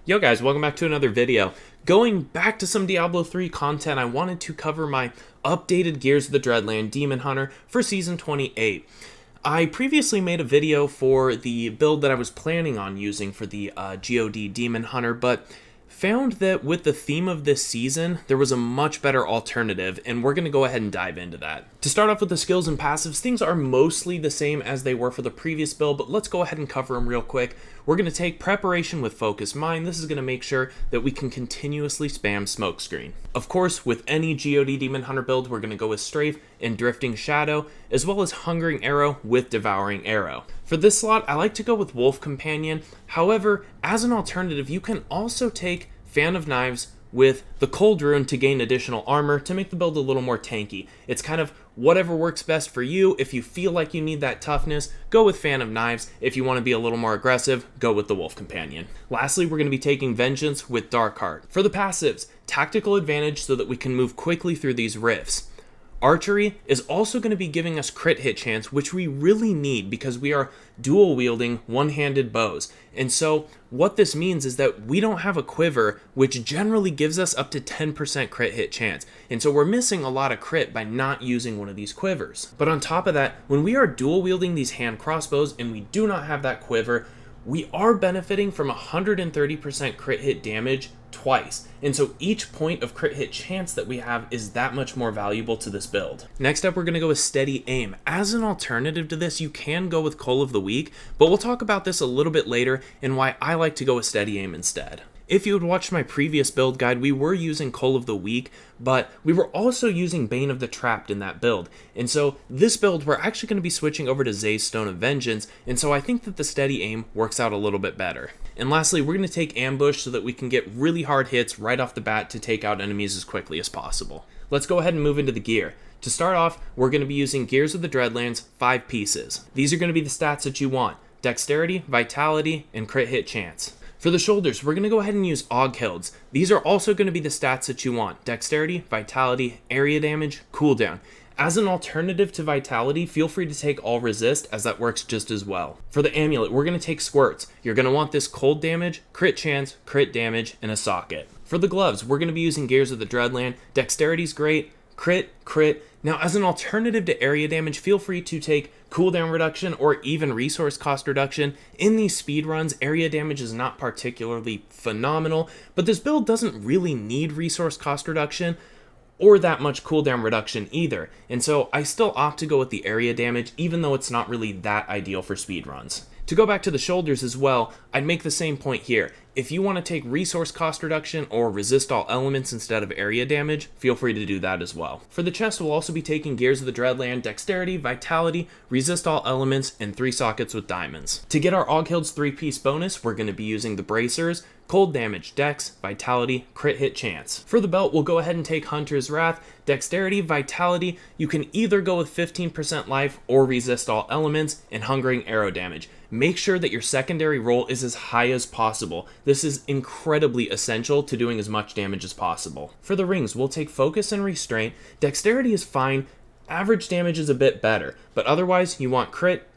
Yo guys, welcome back to another video. Going back to some Diablo 3 content, I wanted to cover my updated Gears of the Dreadland Demon Hunter for Season 28. I previously made a video for the build that I was planning on using for the GoD Demon Hunter, but found that with the theme of this season, there was a much better alternative, and we're going to go ahead and dive into that. To start off with the skills and passives, things are mostly the same as they were for the previous build, but let's go ahead and cover them real quick. We're going to take preparation with focused mind. This is going to make sure that we can continuously spam smokescreen. Of course, with any GoD Demon Hunter build, we're going to go with strafe and drifting shadow, as well as hungering arrow with devouring arrow. For this slot, I like to go with wolf companion. However, as an alternative, you can also take fan of knives with the cold rune to gain additional armor to make the build a little more tanky. It's kind of whatever works best for you. If you feel like you need that toughness, go with fan of knives. If you want to be a little more aggressive, go with the wolf companion. Lastly, we're going to be taking vengeance with dark heart. For the passives, tactical advantage so that we can move quickly through these rifts. Archery is also going to be giving us crit hit chance, which we really need because we are dual wielding one-handed bows. And so what this means is that we don't have a quiver, which generally gives us up to 10% crit hit chance. And so we're missing a lot of crit by not using one of these quivers. But on top of that, when we are dual wielding these hand crossbows and we do not have that quiver, we are benefiting from 130% crit hit damage twice. And so each point of crit hit chance that we have is that much more valuable to this build. Next up, we're going to go with steady aim. As an alternative to this, you can go with Call of the Week, but we'll talk about this a little bit later and why I like to go with steady aim instead. If you had watched my previous build guide, we were using Call of the Week, but we were also using Bane of the Trapped in that build. And so this build, we're actually going to be switching over to Zay's Stone of Vengeance, and so I think that the steady aim works out a little bit better. And lastly, we're going to take Ambush so that we can get really hard hits right off the bat to take out enemies as quickly as possible. Let's go ahead and move into the gear. To start off, we're going to be using Gears of the Dreadlands 5 pieces. These are going to be the stats that you want: Dexterity, Vitality, and Crit Hit Chance. For the shoulders, we're going to go ahead and use AUG Hilds. These are also going to be the stats that you want: Dexterity, Vitality, Area Damage, Cooldown. As an alternative to Vitality, feel free to take All Resist, as that works just as well. For the amulet, we're going to take Squirts. You're going to want this Cold Damage, Crit Chance, Crit Damage, and a Socket. For the gloves, we're going to be using Gears of the Dreadland. Dexterity's great, Crit. Now, as an alternative to area damage, feel free to take cooldown reduction or even resource cost reduction. In these speed runs, area damage is not particularly phenomenal, but this build doesn't really need resource cost reduction or that much cooldown reduction either. And so I still opt to go with the area damage, even though it's not really that ideal for speed runs. To go back to the shoulders as well, I'd make the same point here. If you want to take resource cost reduction or resist all elements instead of area damage, feel free to do that as well. For the chest, we'll also be taking Gears of the Dreadland, Dexterity, Vitality, Resist all elements, and 3 sockets with diamonds. To get our AUG Hilds 3-piece bonus, we're going to be using the Bracers, Cold Damage, Dex, Vitality, Crit Hit Chance. For the belt, we'll go ahead and take Hunter's Wrath, Dexterity, Vitality. You can either go with 15% life or resist all elements, and Hungering Arrow Damage. Make sure that your secondary roll is as high as possible. This is incredibly essential to doing as much damage as possible. For the rings, we'll take Focus and Restraint. Dexterity is fine, average damage is a bit better, but otherwise you want Crit,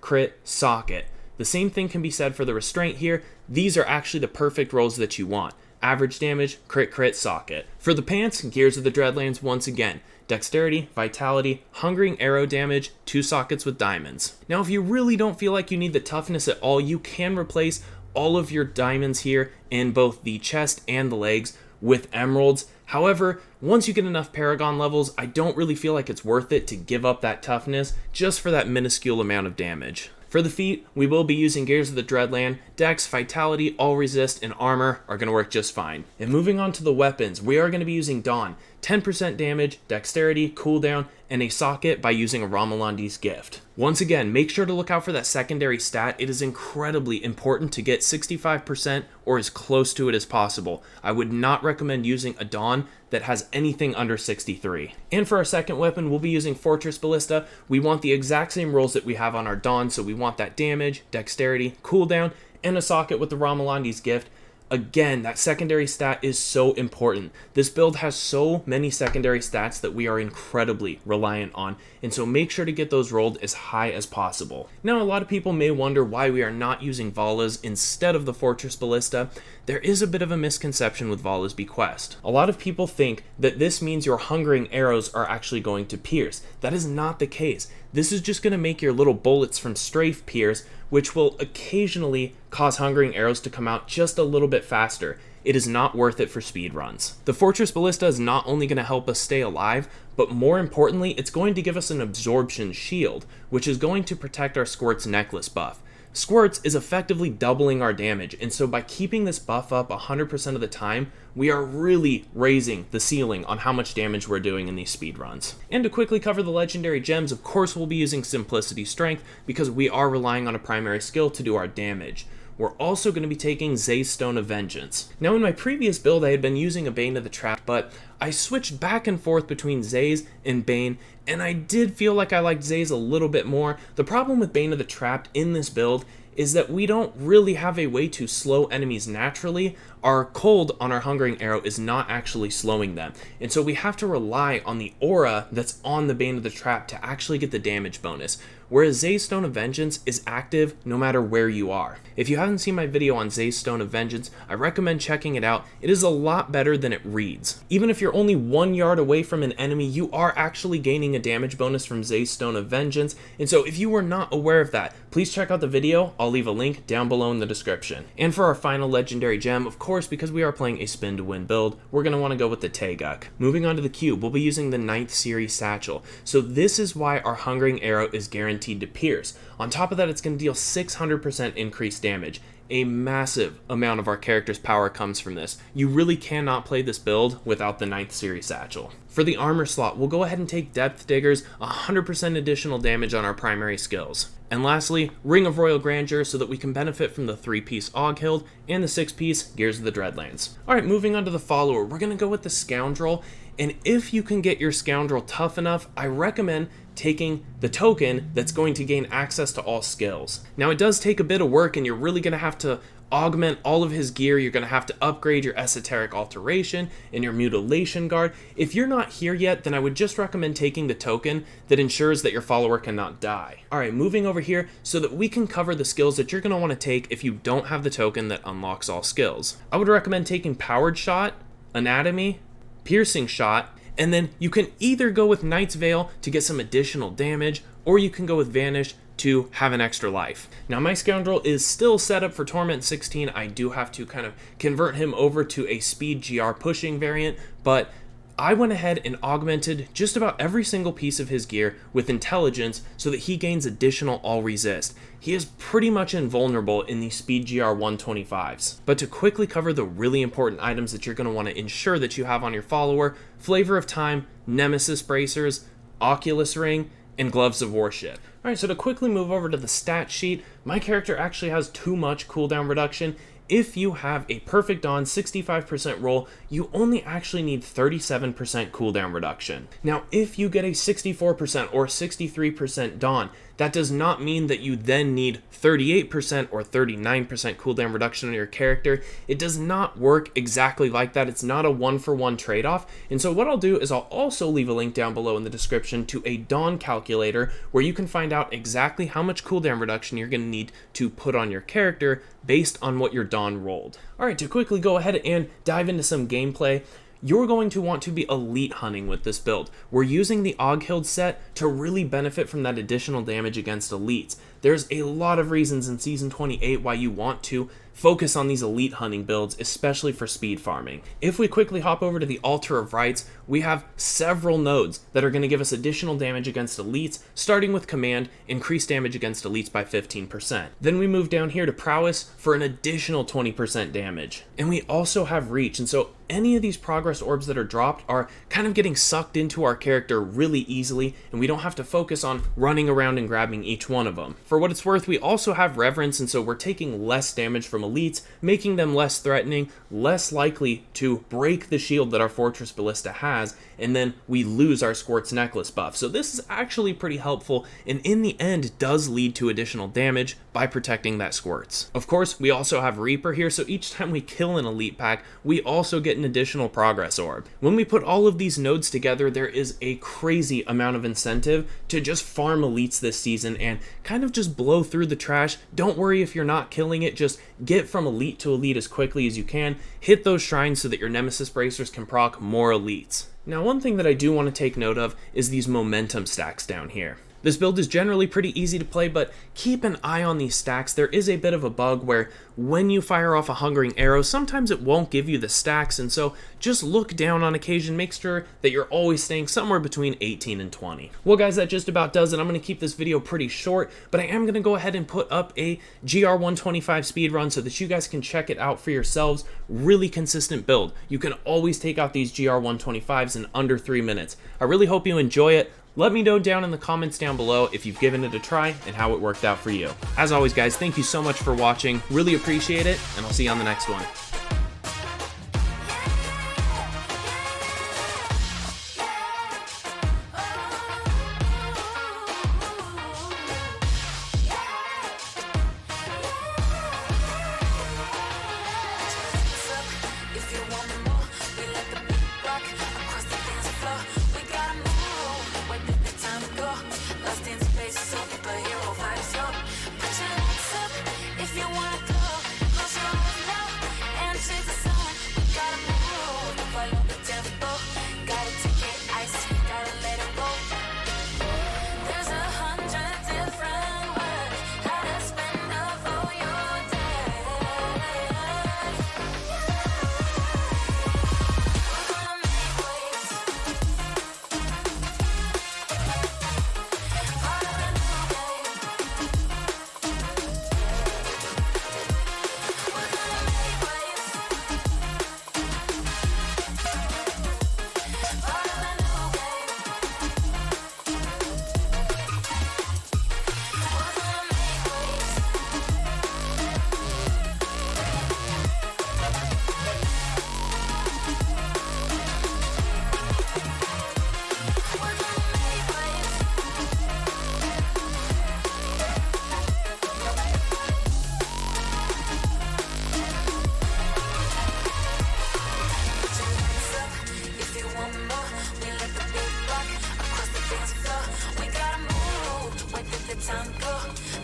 Socket. The same thing can be said for the Restraint here. These are actually the perfect rolls that you want: average damage, Crit, Socket. For the pants, Gears of the Dreadlands once again: Dexterity, Vitality, Hungering Arrow Damage, 2 sockets with diamonds. Now, if you really don't feel like you need the toughness at all, you can replace all of your diamonds here in both the chest and the legs with emeralds. However, once you get enough Paragon levels, I don't really feel like it's worth it to give up that toughness just for that minuscule amount of damage. For the feet, we will be using Gears of the Dreadland. Dex, Vitality, All Resist, and Armor are going to work just fine. And moving on to the weapons, we are going to be using Dawn. 10% damage, Dexterity, Cooldown, and a Socket by using a Romulandi's Gift. Once again, make sure to look out for that secondary stat. It is incredibly important to get 65% or as close to it as possible. I would not recommend using a Dawn that has anything under 63. And for our second weapon, we'll be using Fortress Ballista. We want the exact same rolls that we have on our Dawn, so we want that damage, Dexterity, Cooldown, and a Socket with the Romulandi's Gift. Again, that secondary stat is so important. This build has so many secondary stats that we are incredibly reliant on, and so make sure to get those rolled as high as possible. Now, a lot of people may wonder why we are not using Valas instead of the Fortress Ballista. there is a bit of a misconception with Vala's bequest. A lot of people think that this means your hungering arrows are actually going to pierce. That is not the case. This is just going to make your little bullets from strafe pierce, which will occasionally cause hungering arrows to come out just a little bit faster. It is not worth it for speed runs. The Fortress Ballista is not only going to help us stay alive, but more importantly, it's going to give us an absorption shield, which is going to protect our Squirt's necklace buff. Squirts is effectively doubling our damage, and so by keeping this buff up 100% of the time, we are really raising the ceiling on how much damage we're doing in these speed runs. And to quickly cover the legendary gems, of course we'll be using Simplicity Strength because we are relying on a primary skill to do our damage. We're also going to be taking Zay's Stone of Vengeance. Now in my previous build I had been using a Bane of the Trapped, but I switched back and forth between Zay's and Bane, and I did feel like I liked Zay's a little bit more. The problem with Bane of the Trapped in this build is that we don't really have a way to slow enemies naturally. Our cold on our hungering arrow is not actually slowing them, and so we have to rely on the aura that's on the Bane of the Trap to actually get the damage bonus, whereas Zay's Stone of Vengeance is active no matter where you are. If you haven't seen my video on Zay's Stone of Vengeance, I recommend checking it out. It is a lot better than it reads. Even if you're only 1 yard away from an enemy, you are actually gaining a damage bonus from Zay's Stone of Vengeance, and so if you were not aware of that, please check out the video. I'll leave a link down below in the description. And for our final legendary gem, of course, because we are playing a spin to win build, we're going to want to go with the Trag'Oul. Moving on to the cube, we'll be using the 9th series satchel. So this is why our hungering arrow is guaranteed to pierce. On top of that, it's going to deal 600% increased damage. A massive amount of our character's power comes from this. You really cannot play this build without the 9th series satchel. For the armor slot, we'll go ahead and take Depth Diggers, 100% additional damage on our primary skills. And lastly, Ring of Royal Grandeur so that we can benefit from the 3-piece Aughild and the 6-piece Gears of the Dreadlands. Alright, moving on to the follower, we're going to go with the Scoundrel, and if you can get your Scoundrel tough enough, I recommend taking the token that's going to gain access to all skills. Now it does take a bit of work and you're really going to have to augment all of his gear. You're going to have to upgrade your Esoteric Alteration and your Mutilation Guard. If you're not here yet, then I would just recommend taking the token that ensures that your follower cannot die. Alright, moving over here so that we can cover the skills that you're going to want to take if you don't have the token that unlocks all skills. I would recommend taking Powered Shot, Anatomy, Piercing Shot, and then you can either go with Knight's Veil to get some additional damage, or you can go with Vanish to have an extra life. Now my Scoundrel is still set up for Torment 16. I do have to kind of convert him over to a speed GR pushing variant, but I went ahead and augmented just about every single piece of his gear with intelligence so that he gains additional all resist. He is pretty much invulnerable in the speed GR 125s. But to quickly cover the really important items that you're going to want to ensure that you have on your follower: Flavor of Time, Nemesis Bracers, Oculus Ring, and Gloves of Worship. Alright, so to quickly move over to the stat sheet, my character actually has too much cooldown reduction. If you have a perfect Dawn 65% roll, you only actually need 37% cooldown reduction. Now, if you get a 64% or 63% Dawn, that does not mean that you then need 38% or 39% cooldown reduction on your character. It does not work exactly like that. It's not a one-for-one trade-off. And so what I'll do is I'll also leave a link down below in the description to a Dawn calculator where you can find out exactly how much cooldown reduction you're going to need to put on your character based on what your Dawn rolled. Alright, to quickly go ahead and dive into some gameplay, you're going to want to be elite hunting with this build. We're using the Aughild set to really benefit from that additional damage against elites. There's a lot of reasons in Season 28 why you want to focus on these elite hunting builds, especially for speed farming. If we quickly hop over to the Altar of Rites, we have several nodes that are going to give us additional damage against elites, starting with Command, increased damage against elites by 15%. Then we move down here to Prowess for an additional 20% damage. And we also have Reach, and so any of these progress orbs that are dropped are kind of getting sucked into our character really easily, and we don't have to focus on running around and grabbing each one of them. For what it's worth, we also have Reverence, and so we're taking less damage from elites, making them less threatening, less likely to break the shield that our Fortress Ballista has, and then we lose our Squirt's Necklace buff. So this is actually pretty helpful, and in the end does lead to additional damage by protecting that Squirt's. Of course, we also have Reaper here, so each time we kill an elite pack, we also get an additional progress orb. When we put all of these nodes together, there is a crazy amount of incentive to just farm elites this season and kind of just blow through the trash. Don't worry if you're not killing it, just get get from elite to elite as quickly as you can, hit those shrines so that your nemesis bracers can proc more elites. Now, one thing that I do want to take note of is these momentum stacks down here. This build is generally pretty easy to play, but keep an eye on these stacks. There is a bit of a bug where when you fire off a hungering arrow, sometimes it won't give you the stacks, and so just look down on occasion, make sure that you're always staying somewhere between 18 and 20. Well guys, that just about does it. I'm going to keep this video pretty short, but I am going to go ahead and put up a GR125 speedrun so that you guys can check it out for yourselves. Really consistent build. You can always take out these GR125s in under 3 minutes. I really hope you enjoy it. Let me know down in the comments down below if you've given it a try and how it worked out for you. As always guys, thank you so much for watching. Really appreciate it, and I'll see you on the next one.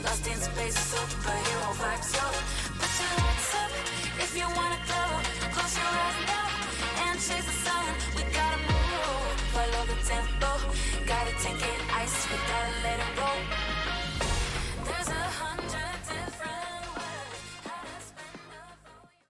Lost in space, superhero vibes, yo. Put your hands up if you wanna go.